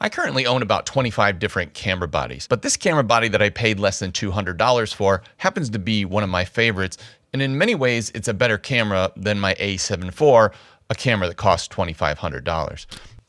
I currently own about 25 different camera bodies, but this camera body that I paid less than $200 for happens to be one of my favorites, and in many ways it's a better camera than my A7 IV, a camera that costs $2,500.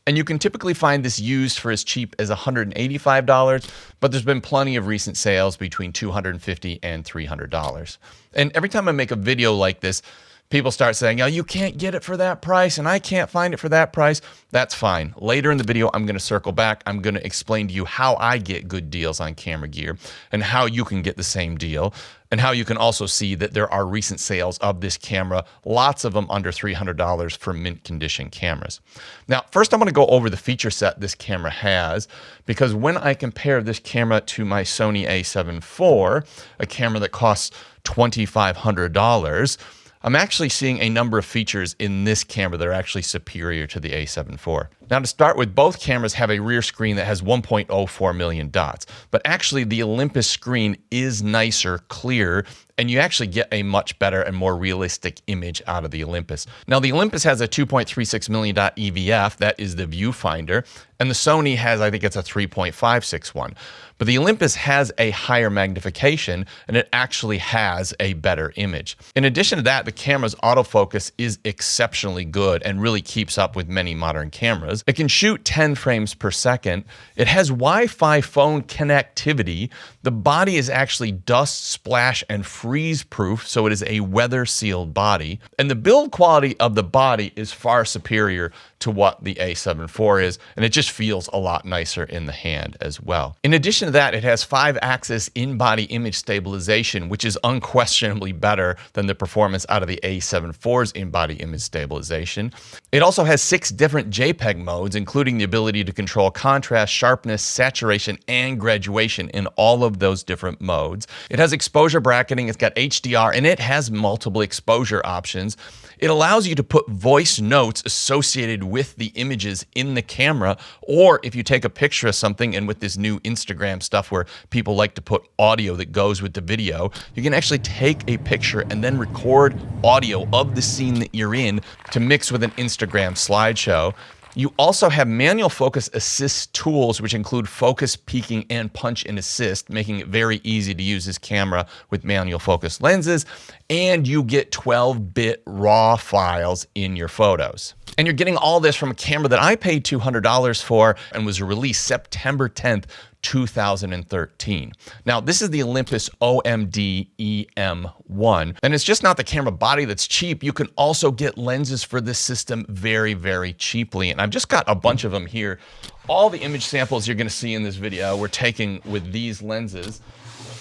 And you can typically find this used for as cheap as $185, but there's been plenty of recent sales between $250 and $300. And every time I make a video like this, people start saying, oh, you can't get it for that price, and I can't find it for that price. That's fine. Later in the video, I'm going to circle back. I'm going to explain to you how I get good deals on camera gear and how you can get the same deal, and how you can also see that there are recent sales of this camera, lots of them under $300 for mint condition cameras. Now, first I'm going to go over the feature set this camera has, because when I compare this camera to my Sony a7 IV, a camera that costs $2,500, I'm actually seeing a number of features in this camera that are actually superior to the a7 IV. Now, to start with, both cameras have a rear screen that has 1.04 million dots, but actually the Olympus screen is nicer, clearer, and you actually get a much better and more realistic image out of the Olympus. Now, the Olympus has a 2.36 million dot EVF, that is the viewfinder, and the Sony has, I think it's a 3.56 one. But the Olympus has a higher magnification, and it actually has a better image. In addition to that, the camera's autofocus is exceptionally good and really keeps up with many modern cameras. It can shoot 10 frames per second. It has Wi-Fi phone connectivity. The body is actually dust, splash, and freeze proof, so it is a weather sealed body. And the build quality of the body is far superior to what the a7 IV is, and it just feels a lot nicer in the hand as well. In addition to that, it has 5-axis in-body image stabilization, which is unquestionably better than the performance out of the a7 IV's in-body image stabilization. It also has 6 different JPEG modes, including the ability to control contrast, sharpness, saturation, and graduation in all of those different modes. It has exposure bracketing, it's got HDR, and it has multiple exposure options. It allows you to put voice notes associated with the images in the camera, or if you take a picture of something, and with this new Instagram stuff where people like to put audio that goes with the video, you can actually take a picture and then record audio of the scene that you're in to mix with an Instagram slideshow. You also have manual focus assist tools, which include focus, peaking, and punch and assist, making it very easy to use this camera with manual focus lenses. And you get 12-bit RAW files in your photos. And you're getting all this from a camera that I paid $200 for and was released September 10th, 2013. Now, this is the Olympus OMD EM1, and it's just not the camera body that's cheap. You can also get lenses for this system very, very cheaply, and I've just got a bunch of them here. All the image samples you're going to see in this video we're taking with these lenses,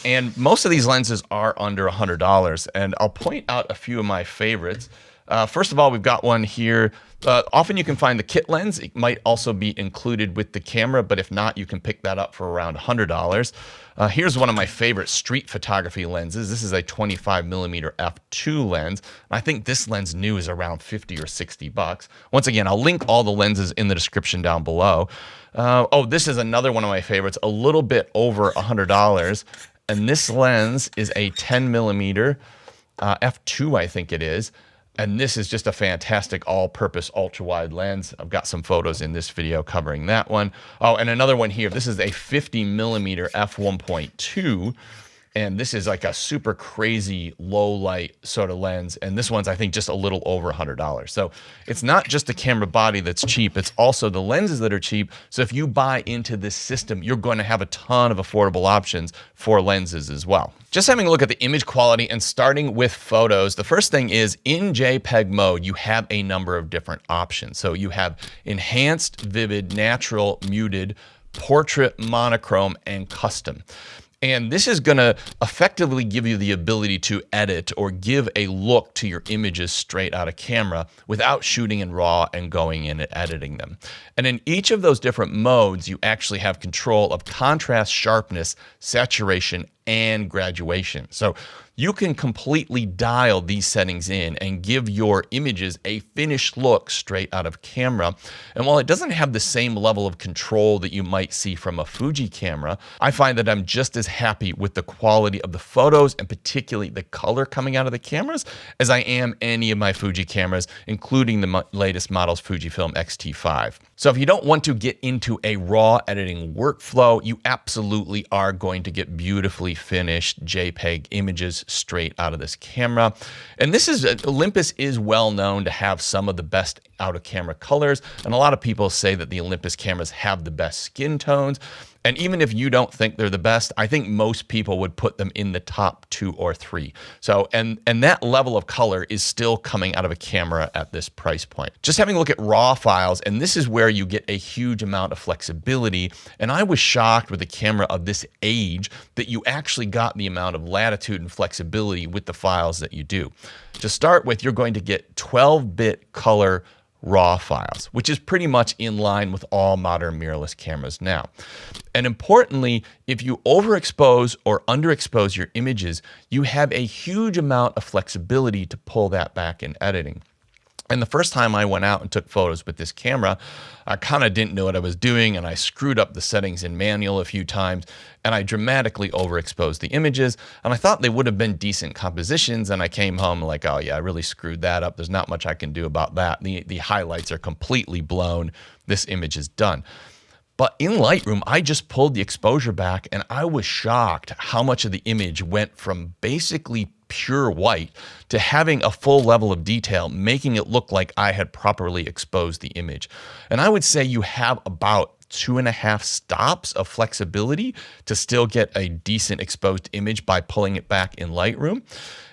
and most of these lenses are under $100, and I'll point out a few of my favorites. First of all, we've got one here. Often you can find the kit lens. It might also be included with the camera, but if not, you can pick that up for around $100. Here's one of my favorite street photography lenses. This is a 25mm f2 lens. I think this lens new is around 50 or 60 bucks. Once again, I'll link all the lenses in the description down below. Oh, this is another one of my favorites, a little bit over $100. And this lens is a 10mm f2, I think it is. And this is just a fantastic all-purpose ultra-wide lens. I've got some photos in this video covering that one. Oh, and another one here. This is a 50mm f1.2. And this is like a super crazy low light sort of lens. And this one's, I think, just a little over $100. So it's not just the camera body that's cheap, it's also the lenses that are cheap. So if you buy into this system, you're going to have a ton of affordable options for lenses as well. Just having a look at the image quality and starting with photos, the first thing is in JPEG mode, you have a number of different options. So you have enhanced, vivid, natural, muted, portrait, monochrome, and custom. And this is going to effectively give you the ability to edit or give a look to your images straight out of camera without shooting in RAW and going in and editing them. And in each of those different modes, you actually have control of contrast, sharpness, saturation, and graduation. So you can completely dial these settings in and give your images a finished look straight out of camera. And while it doesn't have the same level of control that you might see from a Fuji camera, I find that I'm just as happy with the quality of the photos and particularly the color coming out of the cameras as I am any of my Fuji cameras, including the latest model's Fujifilm X-T5. So if you don't want to get into a raw editing workflow, you absolutely are going to get beautifully finished JPEG images straight out of this camera. And Olympus is well known to have some of the best out of camera colors. And a lot of people say that the Olympus cameras have the best skin tones. And even if you don't think they're the best, I think most people would put them in the top 2 or 3. So, and that level of color is still coming out of a camera at this price point. Just having a look at raw files, and this is where you get a huge amount of flexibility. And I was shocked with a camera of this age that you actually got the amount of latitude and flexibility with the files that you do. To start with, you're going to get 12-bit color raw files, which is pretty much in line with all modern mirrorless cameras now. And importantly, if you overexpose or underexpose your images, you have a huge amount of flexibility to pull that back in editing. And the first time I went out and took photos with this camera, I kind of didn't know what I was doing, and I screwed up the settings in manual a few times, and I dramatically overexposed the images, and I thought they would have been decent compositions, and I came home like, oh yeah, I really screwed that up. There's not much I can do about that. The highlights are completely blown. This image is done. But in Lightroom, I just pulled the exposure back, and I was shocked how much of the image went from basically pure white to having a full level of detail, making it look like I had properly exposed the image. And I would say you have about 2.5 stops of flexibility to still get a decent exposed image by pulling it back in Lightroom.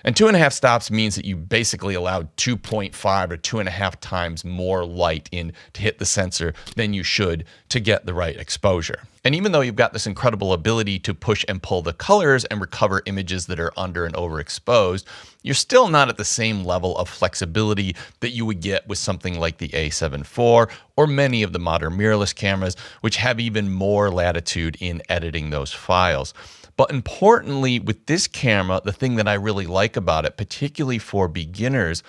And 2.5 stops means that you basically allowed 2.5 or 2.5 times more light in to hit the sensor than you should to get the right exposure. And even though you've got this incredible ability to push and pull the colors and recover images that are under and overexposed, you're still not at the same level of flexibility that you would get with something like the A7 IV or many of the modern mirrorless cameras, which have even more latitude in editing those files. But importantly, with this camera, the thing that I really like about it, particularly for beginners,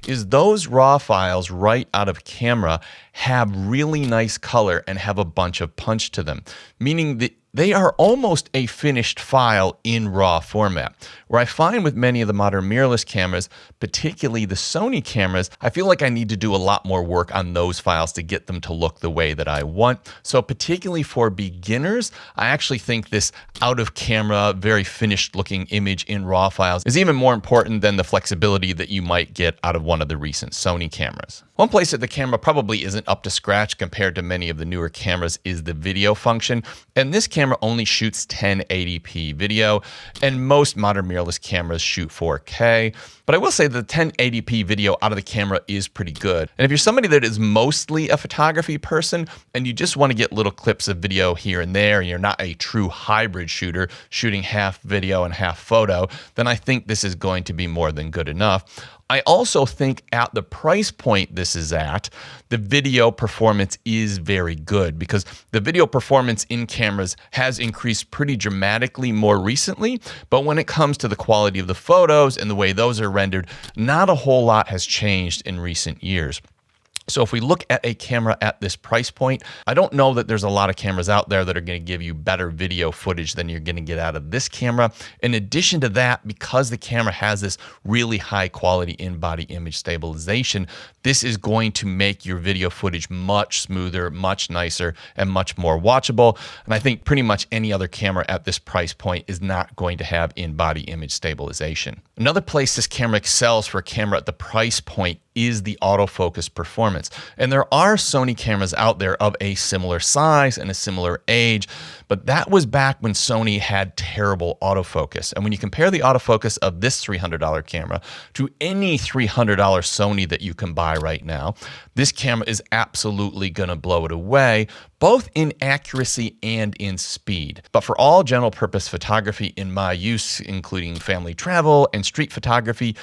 is those raw files right out of camera have really nice color and have a bunch of punch to them, meaning that they are almost a finished file in raw format. Where I find with many of the modern mirrorless cameras, particularly the Sony cameras, I feel like I need to do a lot more work on those files to get them to look the way that I want. So particularly for beginners, I actually think this out of camera, very finished looking image in raw files is even more important than the flexibility that you might get out of one of the recent Sony cameras. One place that the camera probably isn't up to scratch compared to many of the newer cameras is the video function. And this camera only shoots 1080p video, and most modern mirrorless cameras shoot 4K. But I will say the 1080p video out of the camera is pretty good. And if you're somebody that is mostly a photography person and you just want to get little clips of video here and there, and you're not a true hybrid shooter shooting half video and half photo, then I think this is going to be more than good enough. I also think at the price point this is at, the video performance is very good because the video performance in cameras has increased pretty dramatically more recently. But when it comes to the quality of the photos and the way those are rendered, not a whole lot has changed in recent years. So if we look at a camera at this price point, I don't know that there's a lot of cameras out there that are going to give you better video footage than you're going to get out of this camera. In addition to that, because the camera has this really high quality in-body image stabilization, this is going to make your video footage much smoother, much nicer, and much more watchable. And I think pretty much any other camera at this price point is not going to have in-body image stabilization. Another place this camera excels for a camera at the price point is the autofocus performance. And there are Sony cameras out there of a similar size and a similar age, but that was back when Sony had terrible autofocus. And when you compare the autofocus of this $300 camera to any $300 Sony that you can buy right now, this camera is absolutely gonna blow it away, both in accuracy and in speed. But for all general purpose photography in my use, including family travel and street photography,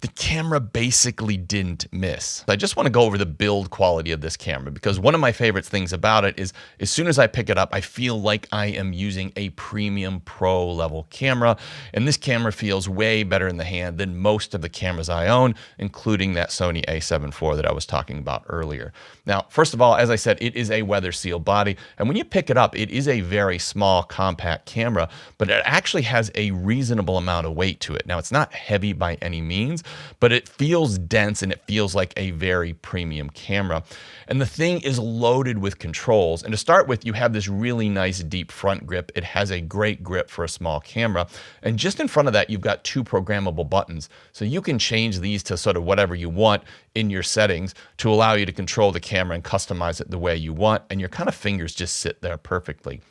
the camera basically didn't miss. I just want to go over the build quality of this camera because one of my favorite things about it is as soon as I pick it up, I feel like I am using a premium pro level camera. And this camera feels way better in the hand than most of the cameras I own, including that Sony A7 IV that I was talking about earlier. Now, first of all, as I said, it is a weather seal body. And when you pick it up, it is a very small, compact camera, but it actually has a reasonable amount of weight to it. Now, it's not heavy by any means, but it feels dense and it feels like a very premium camera. And the thing is loaded with controls. And to start with, you have this really nice deep front grip. It has a great grip for a small camera. And just in front of that, you've got two programmable buttons. So you can change these to sort of whatever you want in your settings to allow you to control the camera and customize it the way you want. And your kind of fingers just sit there perfectly.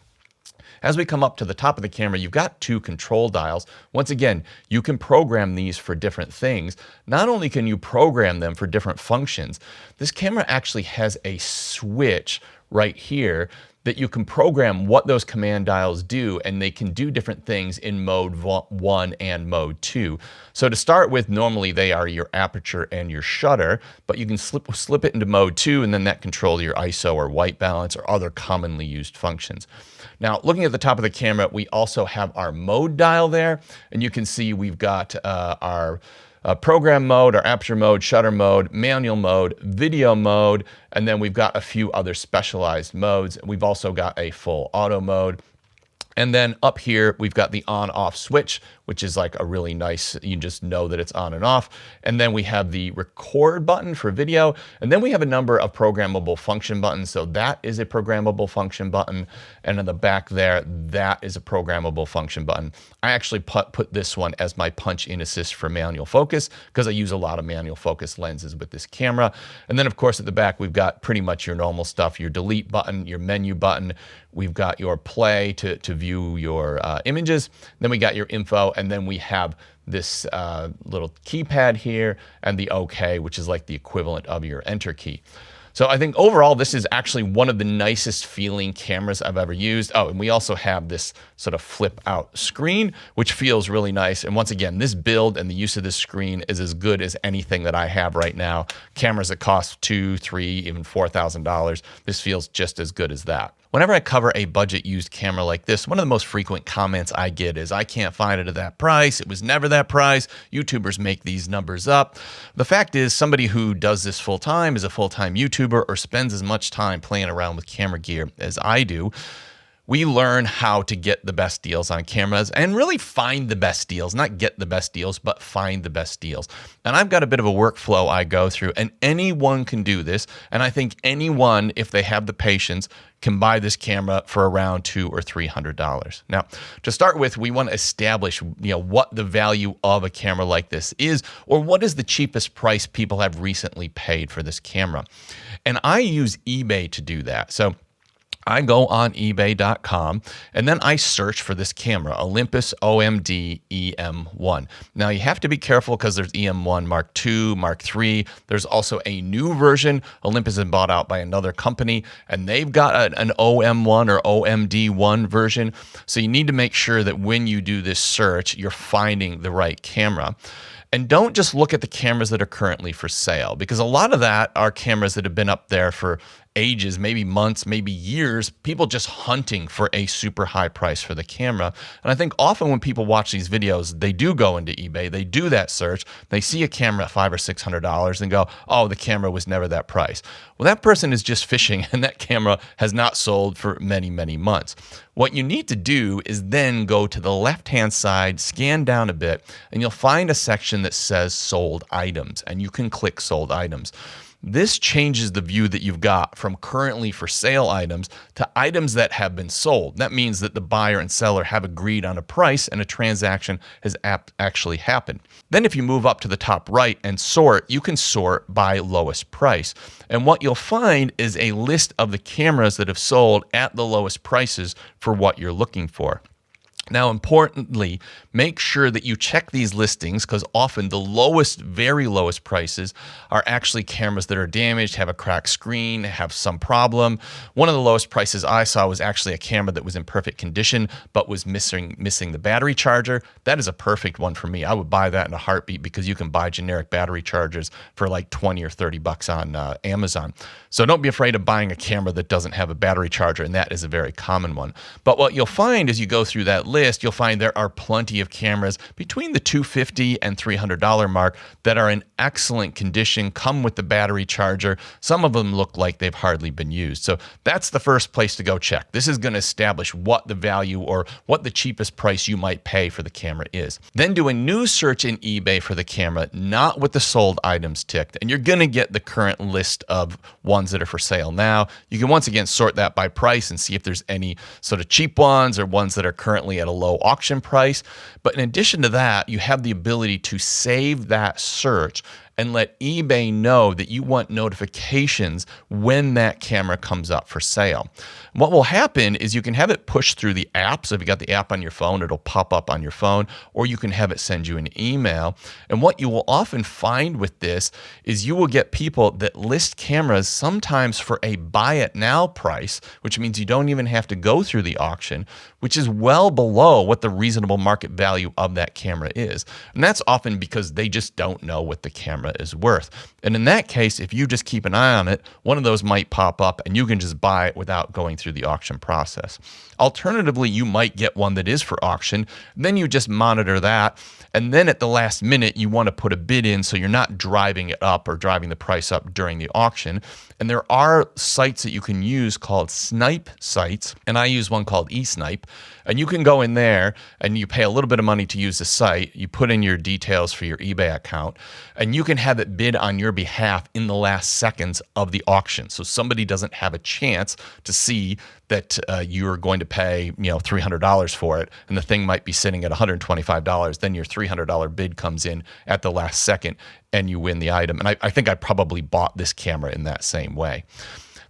As we come up to the top of the camera, you've got two control dials. Once again, you can program these for different things. Not only can you program them for different functions, this camera actually has a switch right here that you can program what those command dials do, and they can do different things in mode 1 and mode 2. So to start with, normally they are your aperture and your shutter, but you can slip it into mode 2, and then that controls your ISO or white balance or other commonly used functions. Now, looking at the top of the camera, we also have our mode dial there, and you can see we've got our program mode, our aperture mode, shutter mode, manual mode, video mode, and then we've got a few other specialized modes. We've also got a full auto mode. And then up here, we've got the on-off switch, which is like a really nice, you just know that it's on and off. And then we have the record button for video. And then we have a number of programmable function buttons. So that is a programmable function button. And in the back there, that is a programmable function button. I actually put this one as my punch in assist for manual focus because I use a lot of manual focus lenses with this camera. And then of course at the back, we've got pretty much your normal stuff, your delete button, your menu button. We've got your play to view your images. Then we got your info, and then we have this little keypad here and the OK, which is like the equivalent of your enter key. So I think overall, this is actually one of the nicest feeling cameras I've ever used. Oh, and we also have this sort of flip out screen, which feels really nice. And once again, this build and the use of this screen is as good as anything that I have right now. Cameras that cost $2,000, $3,000, even $4,000. This feels just as good as that. Whenever I cover a budget used camera like this, one of the most frequent comments I get is, I can't find it at that price. It was never that price. YouTubers make these numbers up. The fact is, somebody who does this full time, is a full-time YouTuber, or spends as much time playing around with camera gear as I do, we learn how to get the best deals on cameras and really find the best deals, not get the best deals, but find the best deals. And I've got a bit of a workflow I go through, and anyone can do this. And I think anyone, if they have the patience, can buy this camera for around $200 or $300. Now, to start with, we want to establish, what the value of a camera like this is, or what is the cheapest price people have recently paid for this camera. And I use eBay to do that. So I go on ebay.com and then I search for this camera, Olympus OMD EM1. Now you have to be careful because there's EM1 Mark II, Mark III. There's also a new version. Olympus is bought out by another company and they've got an OM1 or OMD1 version. So you need to make sure that when you do this search, you're finding the right camera. And don't just look at the cameras that are currently for sale, because a lot of that are cameras that have been up there for ages, maybe months, maybe years, people just hunting for a super high price for the camera. And I think often when people watch these videos, they do go into eBay, they do that search, they see a camera at $500 or $600 and go, oh, the camera was never that price. Well, that person is just fishing and that camera has not sold for many, many months. What you need to do is then go to the left-hand side, scan down a bit, and you'll find a section that says sold items, and you can click sold items. This changes the view that you've got from currently for sale items to items that have been sold. That means that the buyer and seller have agreed on a price and a transaction has actually happened. Then if you move up to the top right and sort, you can sort by lowest price. And what you'll find is a list of the cameras that have sold at the lowest prices for what you're looking for. Now, importantly, make sure that you check these listings because often the lowest, very lowest prices are actually cameras that are damaged, have a cracked screen, have some problem. One of the lowest prices I saw was actually a camera that was in perfect condition but was missing the battery charger. That is a perfect one for me. I would buy that in a heartbeat because you can buy generic battery chargers for like $20 or $30 on Amazon. So don't be afraid of buying a camera that doesn't have a battery charger, and that is a very common one. But what you'll find as you go through that list list, you'll find there are plenty of cameras between the $250 and $300 mark that are in excellent condition, come with the battery charger. Some of them look like they've hardly been used. So that's the first place to go check. This is going to establish what the value or what the cheapest price you might pay for the camera is. Then do a new search in eBay for the camera, not with the sold items ticked, and you're going to get the current list of ones that are for sale now. You can once again sort that by price and see if there's any sort of cheap ones or ones that are currently at a low auction price. But in addition to that, you have the ability to save that search and let eBay know that you want notifications when that camera comes up for sale. What will happen is you can have it push through the app. So if you got the app on your phone, it'll pop up on your phone, or you can have it send you an email. And what you will often find with this is you will get people that list cameras sometimes for a buy it now price, which means you don't even have to go through the auction, which is well below what the reasonable market value of that camera is. And that's often because they just don't know what the camera is worth. And in that case, if you just keep an eye on it, one of those might pop up and you can just buy it without going through the auction process. Alternatively, you might get one that is for auction. Then you just monitor that. And then at the last minute, you want to put a bid in so you're not driving it up or driving the price up during the auction. And there are sites that you can use called snipe sites. And I use one called eSnipe. And you can go in there and you pay a little bit of money to use the site. You put in your details for your eBay account and you can have it bid on your behalf in the last seconds of the auction. So somebody doesn't have a chance to see that you're going to pay, $300 for it, and the thing might be sitting at $125. Then your $300 bid comes in at the last second, and you win the item. And I think I probably bought this camera in that same way.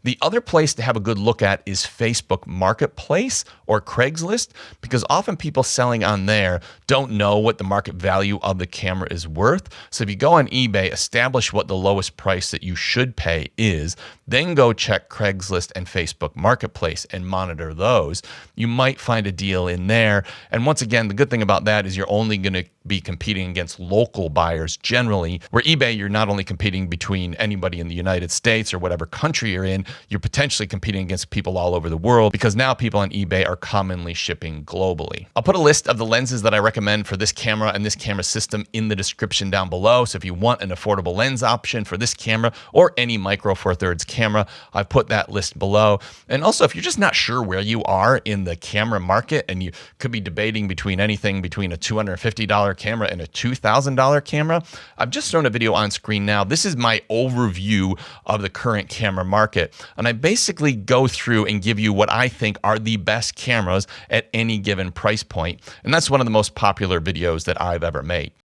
The other place to have a good look at is Facebook Marketplace or Craigslist, because often people selling on there don't know what the market value of the camera is worth. So if you go on eBay, establish what the lowest price that you should pay is, then go check Craigslist and Facebook Marketplace and monitor those. You might find a deal in there. And once again, the good thing about that is you're only going to be competing against local buyers generally, where eBay, you're not only competing between anybody in the United States or whatever country you're in, you're potentially competing against people all over the world, because now people on eBay are commonly shipping globally. I'll put a list of the lenses that I recommend for this camera and this camera system in the description down below. So if you want an affordable lens option for this camera or any Micro Four Thirds camera, I've put that list below. And also, if you're just not sure where you are in the camera market and you could be debating between anything between a $250 camera and a $2,000 camera, I've just thrown a video on screen now. This is my overview of the current camera market. And I basically go through and give you what I think are the best cameras at any given price point. And that's one of the most popular videos that I've ever made.